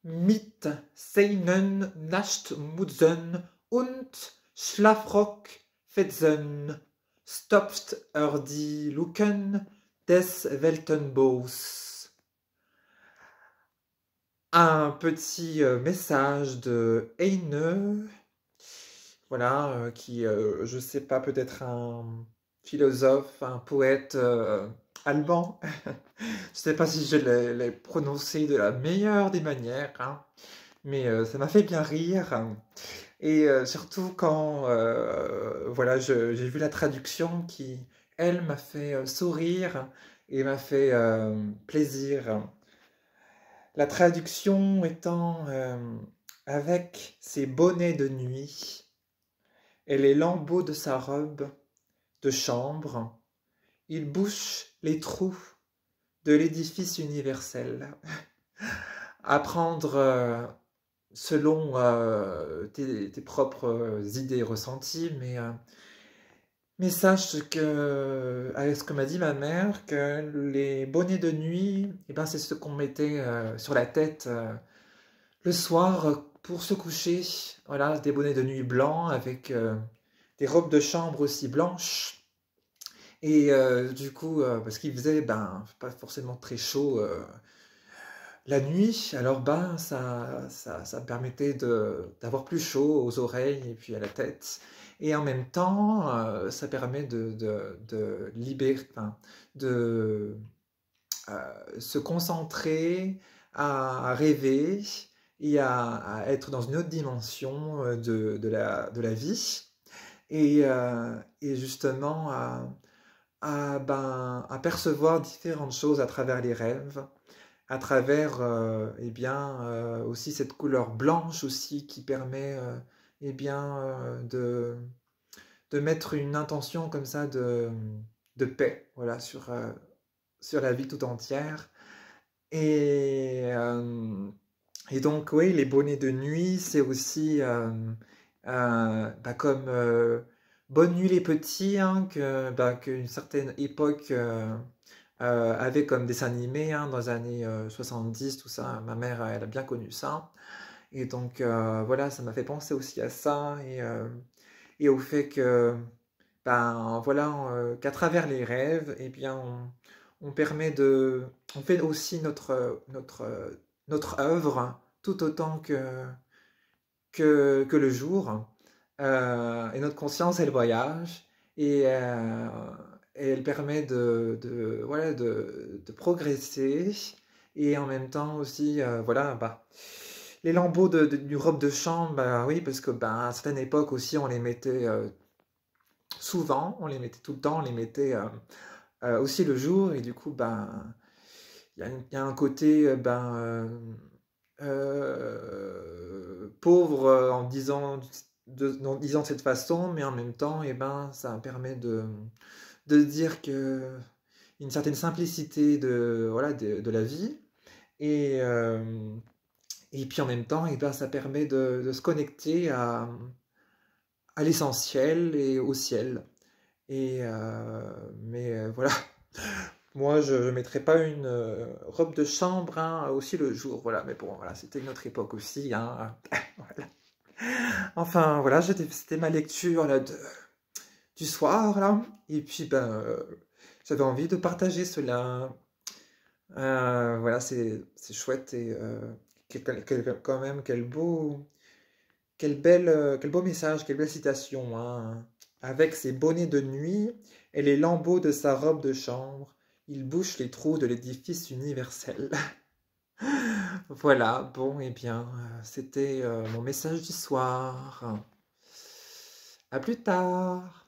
mit seinen Nachtmutzen und Schlafrock fetzen, stopft die Luken des Weltenbos. Un petit message de Heine, voilà, qui, je sais pas, peut-être un philosophe, un poète allemand. Je sais pas si je l'ai prononcé de la meilleure des manières, hein, mais ça m'a fait bien rire. Et surtout quand voilà, j'ai vu la traduction qui, elle, m'a fait sourire et m'a fait plaisir. La traduction étant avec ses bonnets de nuit et les lambeaux de sa robe de chambre, il bouche les trous de l'édifice universel. À prendre selon tes propres idées ressenties, mais sache que, avec ce que m'a dit ma mère, que les bonnets de nuit, eh ben, c'est ce qu'on mettait sur la tête le soir pour se coucher. Voilà, des bonnets de nuit blancs avec des robes de chambre aussi blanches. Et du coup, parce qu'il faisait pas forcément très chaud la nuit, alors ça me permettait d'avoir plus chaud aux oreilles et puis à la tête. Et en même temps, ça permet de libérer, enfin, de se concentrer, à rêver et à être dans une autre dimension de la vie. Et justement à percevoir différentes choses à travers les rêves, à travers eh bien, aussi cette couleur blanche aussi qui permet eh bien, de mettre une intention comme ça de paix, voilà, sur la vie tout entière. Et, et donc, oui, les bonnets de nuit, c'est aussi comme Bonne nuit les petits, hein, qu'une certaine époque avait comme dessin animé hein, dans les années 70, tout ça. Ma mère, elle a bien connu ça. Et donc, voilà, ça m'a fait penser aussi à ça et au fait que, voilà, qu'à travers les rêves, eh bien, on permet on fait aussi notre œuvre tout autant que le jour. Et notre conscience, elle voyage et elle permet voilà, de progresser et en même temps aussi, voilà, les lambeaux du robe de chambre, oui, parce que à certaines époques aussi, on les mettait souvent, on les mettait tout le temps, on les mettait aussi le jour et du coup, il y a un côté, pauvre en disant de cette façon, mais en même temps, ça permet de dire que une certaine simplicité voilà, de la vie, et, euh, et puis en même temps, ça permet de se connecter à l'essentiel et au ciel. Mais voilà, moi je ne mettrais pas une robe de chambre hein, aussi le jour, voilà, mais bon, voilà, c'était une autre époque aussi, hein, voilà. Enfin, voilà, c'était ma lecture là, du soir, là. Et puis, j'avais envie de partager cela. Voilà, c'est chouette et quand même, quel beau message, quelle belle citation, hein. Avec ses bonnets de nuit et les lambeaux de sa robe de chambre, il bouche les trous de l'édifice universel. Voilà, bon, et bien, c'était mon message du soir. À plus tard.